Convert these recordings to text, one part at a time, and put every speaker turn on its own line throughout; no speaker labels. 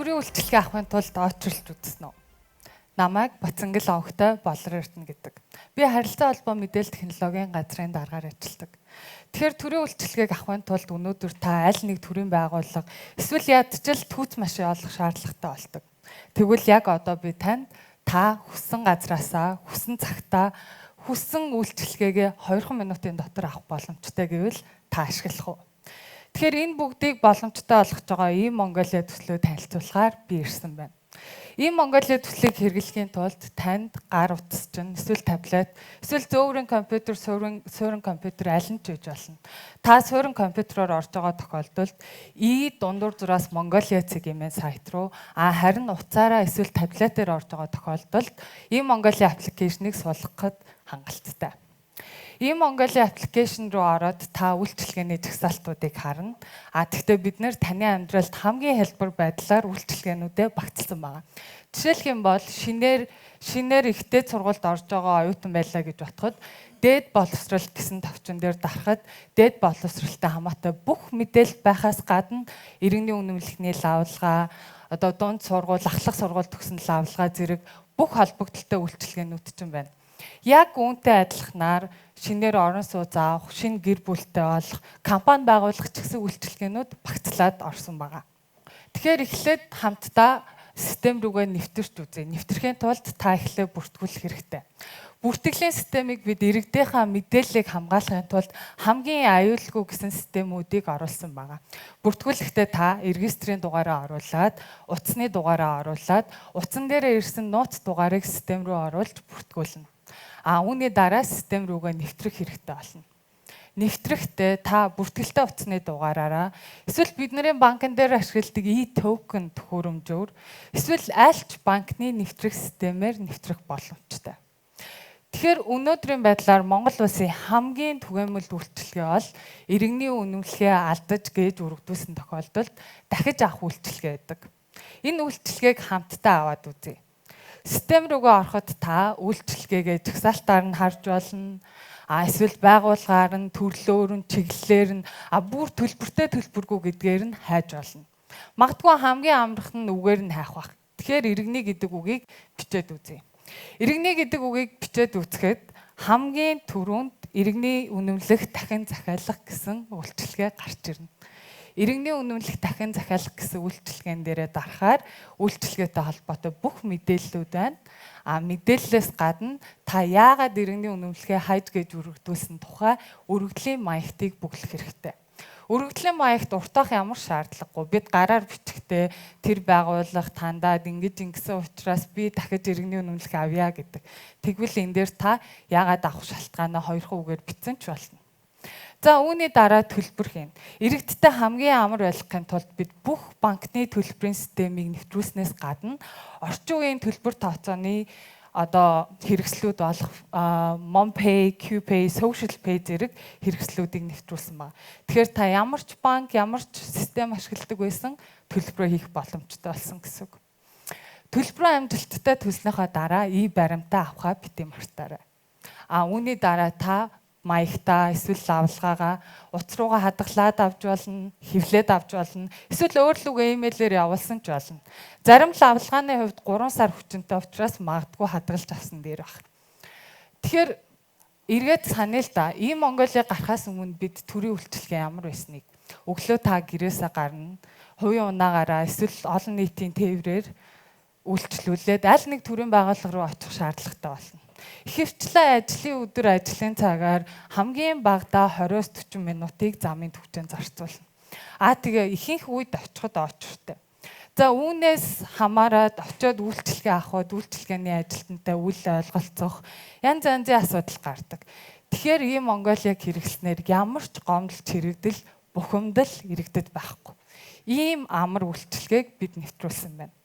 төрийн үйлчлэгээ авахын тулд очилж үзсэн үү? Намайг Бацангил овогтой Болор Эрдэнэ гэдэг. Би харилцаа холбоо мэдээлэл технологийн газрын даргаар ажилладаг. Тэгэхээр төрийн үйлчлэгээг авахын тулд өнөөдөр та аль нэг төрийн байгууллага эсвэл ядчил түүц машин олох шаардлагатай болдог. Тэгвэл яг одоо би танд та хүссэн газраасаа, хүссэн цагтаа, хүссэн үйлчлэгээгээ 2 минутын дотор авах боломжтой гэвэл та ашиглах уу? Тэгэхээр энэ бүгдийг боломжтой болгож байгаа ийм Монголиа төслөө танилцуулахаар би ирсэн байна. Ийм Монголиа төслийг хэрэглэхийн тулд танд гар утас чинь эсвэл таблет, эсвэл зөөврийн компьютер, суурин компьютер аль нь ч үж болно. Та суурин компьютероор орж байгаа тохиолдолд дундуур зураас Mongolia цэгийн сайт руу харин утсаараа эсвэл таблетээр орж байгаа тохиолдолд ийм Mongolia аппликейшнийг суулгахад хангалттай. Ийм Mongolia аппликейшн руу ороод та үйлчлэгээний жагсаалтуудыг харна. Тэгвэл бид нэр таны амьдралд хамгийн хэлбэр байдлаар үйлчлэгээнүүдээ багтсан байгаа. Жишээлх юм бол шинээр ихтэй сургуульд орж байгаа оюутан байлаа гэж бодоход дээд боловсрал гэсэн товчон дээр дарахад дээд боловсралтай хамаатай бүх мэдээлэл байхаас гадна иргэний үнэмлэхний лавлгаа, дунд сургууль, ахлах сургууль төгсөн лавлгаа зэрэг бүх холбогдолтой үйлчлэгээнүүд ч юм байна. Яг үүнтэй адилханаар шинээр орон сууц авах, шинэ гэр бүлтэй болох, компани байгуулах ч гэсэн үйлчлэгээнүүд багцлаад орсон байгаа. Тэгэхээр эхлээд хамтдаа систем рүүгээ нэвтэрч үзье. Нэвтрэхийн тулд та эхлээд бүртгүүлэх хэрэгтэй. Бүртгэлийн системийг бид иргэдийнхаа мэдээллийг хамгаалахын тулд хамгийн аюулгүй гэсэн системүүдийг оруулсан байгаа. Бүртгүүлэхдээ та регистрийн дугаараа оруулаад, утасны дугаараа оруулаад, утсан дээрээ ирсэн нууц дугаарыг систем рүү оруулж бүртгүүлнэ. Үүний дараа систем рүүгээ нэвтрэх хэрэгтэй болно. Нэвтрэхдээ та бүртгэлтэй утасны дугаараараа эсвэл бидний банкн дээр ашигладаг e-token төхөөрөмжөөр эсвэл альч банкны нэвтрэх системээр нэвтрэх боломжтой. Тэгэхээр өнөөдрийн байдлаар Монгол улсын хамгийн түгээмэл үйлчлэгээ бол иргэний үнэмлэхээ алдаж гээж өргөдүүлсэн тохиолдолд дахиж авах үйлчлэгээ байдаг. Энэ үйлчлэгээг хамтдаа аваад үзье. Систем рүүгээ ороход та үйлчлэгээгээ жагсаалтаар нь харж болно. Эсвэл байгууллагаар нь, төрлөөр нь, чиглэлээр нь, бүр төлбөртэй төлбөргүй гэдгээр нь хайж болно. Магадгүй хамгийн амархан нь үгээр нь хайх байх. Тэгэхээр иргэний гэдэг үгийг бичээд үзье. Иргэний гэдэг үгийг бичээд үзэхэд хамгийн түрүүнд иргэний үнэмлэх дахин захиалах гэсэн үйлчлэгээ гарч ирнэ. Иргэний үнэмлэх дахин захиалах гэсэн үйлчлэгээн дээрээ дарахаар үйлчлэгээтэй холбоотой бүх мэдээллүүд байна. Мэдээллээс гадна та яагаад иргэний үнэмлэхээ хайж гэж өргөдүүлсэн тухай өргөдлийн маягтыг бүглэх хэрэгтэй. Өргөдлийн маягт уртаах ямар шаардлагагүй. Бид гараар бичихтэй тэр байгууллага тандаад ингэсэн учраас би дахиж иргэний үнэмлэх авъя гэдэг. Тэгвэл энэ дээр та яагаад авах шалтгаанаа 2 үгээр бичсэн ч болно. За үүний дараа төлбөр хийн. Иргэдтэй хамгийн амар байлгахын тулд бид бүх банкны төлбөрийн системийг нэвтрүүлснээс гадна орчин үеийн төлбөр тооцооны хэрэгслүүд болох MonPay, QPay, SocialPay зэрэг хэрэгслүүдийг нэвтрүүлсэн байна. Тэгэхээр та ямар ч банк, ямар ч систем ашигладаг байсан төлбөрөө хийх боломжтой болсон гэсэн үг. Төлбөрөө амжилттай төлснөхийн дараа баримтаа авахаа бити мартаарай. Үүний дараа та маягтаа эсвэл лавлгаагаа утас руугаа хадгалаад авч болно, хэвлээд авч болно, эсвэл өөр луг имэйлээр явуулсан ч болно. Зарим лавлгааны хувьд 3 сар хүчинтэй учраас магадгүй хадгалж авсан дээр баг. Тэгэхээр эргээд санаа л да. Ийм Монголиа гарахаас өмнө бид төрийн үйлчлэгээ ямар байсныг өглөө та гэрээсээ гарна, хувийн унаагаараа эсвэл олон нийтийн тээврээр үйлчлүүлээд аль нэг төрийн байгууллага руу очих шаардлагатай болно. Ихэвчлэн ажлын өдөр ажлын цагаар хамгийн багадаа 20-40 минутыг замын төвчөнд зарцуулна. Тэгээ ихэнх үед очиход очиртай. За үүнээс хамаарад очиод үйлчлэгээ авахд үйлчлэгээний ажилтнтай үл ойлголцох янз янзын асуудал гардаг. Тэгэхээр ийм Монголиаг хэрэглэснээр ямар ч гомдол чирэгдэл бухимдал иргэдэд байхгүй. Ийм амар үйлчлэгээг бид нэвтрүүлсэн байна.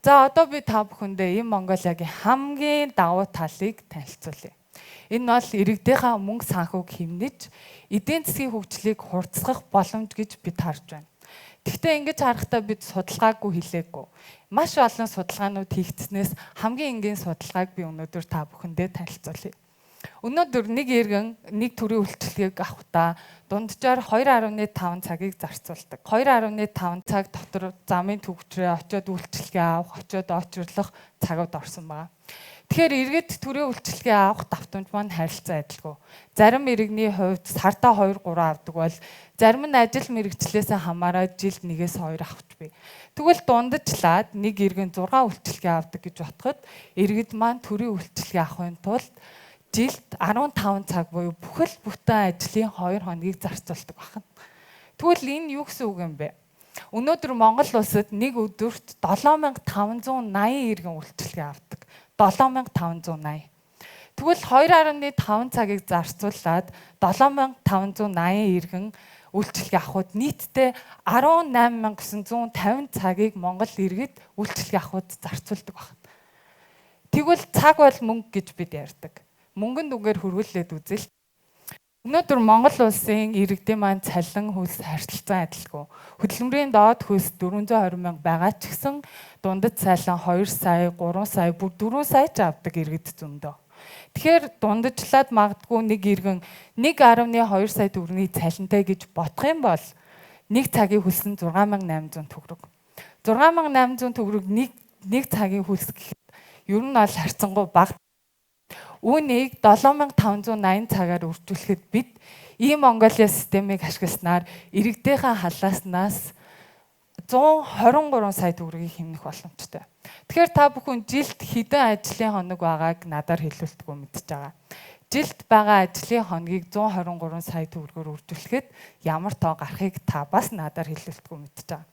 За одоо би та бүхэндээ ийм Монголиагийн хамгийн давуу талыг танилцуулъя. Энэ бол иргэдийнхаа мөнгө санхүүг хэмнэж эдийн засгийн хөгжлийг хурцсах боломж гэж бид харж байна. Гэхдээ ингэж харахтаа бид судалгаагүй хэлээгүй. Маш олон судалгаанууд хийгдснээс хамгийн энгийн судалгааг би өнөөдөр та бүхэндээ танилцуулъя. Өнөөдөр нэг иргэн нэг төрлийн үйлчлэгийг авахдаа дунджаар 2.5 цагийг зарцуулдаг. 2.5 цаг дотор замын төвчрээ очиод үйлчлэгээ авах, очиод очирлох цагууд орсон байна. Тэгэхээр иргэд төрийн үйлчлэгээ авах давтамж маань харилцаа адилгүй. Зарим иргэний хувьд сартаа 2-3 авдаг бол зарим нь ажил мэргэжлээс хамаараад жилд 1-2 авч бий. Тэгвэл дундажлаад нэг иргэн 6 үйлчлэгээ авдаг гэж бодоход иргэд маань төрийн үйлчлэгээ авахын тулд жилд 15 цаг буюу бүхэл бүтэн ажлын 2 хоногийг зарцуулдаг байна. Тэгвэл энэ юу гэсэн үг юм бэ? Өнөөдөр Монгол улсад нэг өдөрт 7580 иргэн үйлчлэгээ авдаг. 7580. Тэгвэл 2.5 цагийг зарцуулаад 7580 иргэн үйлчлэгээ авахд нийтдээ 18950 цагийг Монгол иргэд үйлчлэгээ авахд зарцуулдаг байна. Тэгвэл цаг бол мөнгө гэж бид ярьдаг. Мөнгөнд үгээр хөрвүүлээд үзэл. Өнөөдөр Монгол улсын иргэдийн маань цалин хөлс харилцан адилгүй. Хөдөлмөрийн доод хөлс 420 мянга байгаа ч гэсэн дундад цалин 2 сая, 3 сая, бүр 4 сая ч авдаг иргэд зөндөө. Тэгэхээр дундажлаад магадгүй нэг иргэн 1.2 сая төгрөгийн цалинтай гэж бодох юм бол нэг цагийн хөлс нь 6800 төгрөг. 6800 төгрөг нэг цагийн хөлс гэхэд ер нь бол харьцангуй бага. Үүнийг 7580 цагаар үржүүлэхэд бид e-Mongolia системийг ашигласнаар иргэдийнхээ халааснаас 123 сая төгрөгийг хэмнэх боломжтой. Тэгэхээр та бүхэн жилд хэдэн ажлын хоног байгааг надаар хэлүүлдэггүй мэдчихэж байгаа. Жилд байгаа ажлын хоногийг 123 сая төгрөгөөр үржүүлэхэд ямар тоо гарахыг та бас надаар хэлүүлдэггүй мэдчихэж байгаа.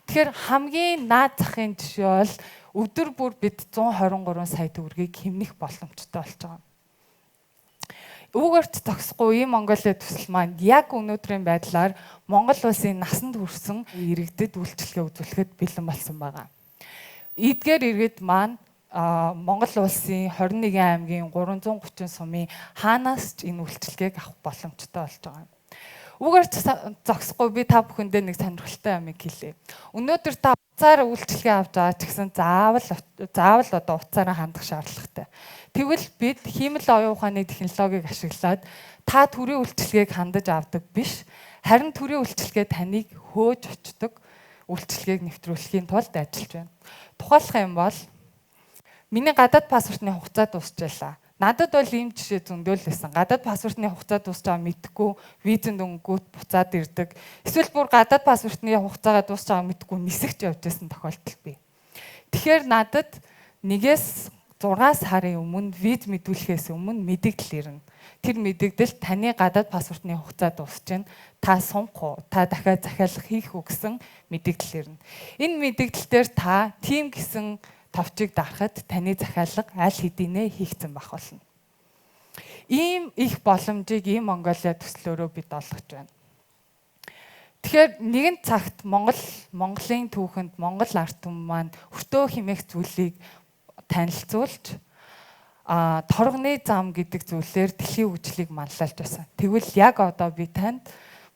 Тэгэхээр хамгийн наад захын жишээ бол өдөр бүр бид 123 сая төгрөгийг хэмнэх боломжтой болж байгаа. Үүгээрч зогсохгүй e-Mongolia төсөл маань яг өнөөдрийн байдлаар Монгол улсын насанд хүрсэн иргэдэд үйлчлэгээ үзүүлэхэд бэлэн болсон байгаа. Эдгээр иргэд маань Монгол улсын 21 аймгийн 330 сумын хаанаас ч энэ үйлчлэгийг авах боломжтой болж байгаа. Үүгээрч зогсохгүй би та бүхэндээ нэг сонирхолтой юмыг хэлье. Өнөөдөр та уцаар үйлчлэгээ авч байгаа ч гэсэн заавал одоо уцаараа хандах шаардлагатай. Тэгвэл бид хиймэл оюун ухааны технологиг ашиглаад та төрийн үйлчлэгийг хандаж авдаг биш, харин төрийн үйлчлэгээ таныг хөөж очдог үйлчлэгийг нэвтрүүлэхийн тулд ажиллаж байна. Тухайлах юм бол миний гадаад паспортны хугацаа дуусчихлаа. Надад бол ийм жишээ зөндөл байсан. Гадаад паспортны хугацаа дуусч байгаа мэдгүй визэнд өнгөт буцаад ирдэг. Эсвэл бүр гадаад паспортны хугацаагаа дуусч байгаа мэдгүй нисэгч явж байсан тохиолдол бий. Тэгэхээр надад 1-6 сарын өмнө виз мэдүүлэхээс өмнө мэдээлэл ирнэ. Тэр мэдээлэл таны гадаад паспортны хугацаа дуусч байна. Та сунгах уу? Та дахиад захиалга хийх үү гэсэн мэдээлэл ирнэ. Энэ мэдээлэл дээр та тийм гэсэн товчийг дарахад таны захиалга аль хэдийнэ хийгдсэн байх болно. Ийм их боломжийг e-Mongolia төслөөрөө бид олгож байна. Тэгэхээр нэгэн цагт Монголын түүхэнд Монгол ард түмэн маань өртөө хэмээх зүйлийг танилцуулж торгоны зам гэдэг зүйлээр дэлхийн хөгжлийг манлайлж байсан. Тэгвэл яг одоо би танд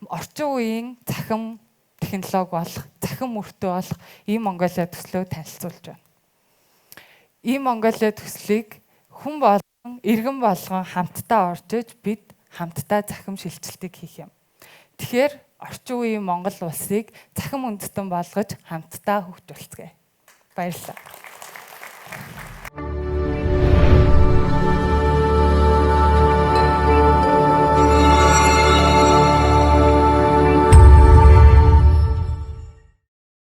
орчин үеийн цахим технологи болох, цахим өртөө болох e-Mongolia төслөө танилцуулж байна. e-Mongolia төслийг хүн болгон, иргэн болгон хамтдаа орж иж бид хамтдаа захим шилжилтийг хийх юм. Тэгэхээр орчин үеийн Монгол улсыг захим үндэстэн болгож хамтдаа хөгжүүлцгээе. Баярлалаа.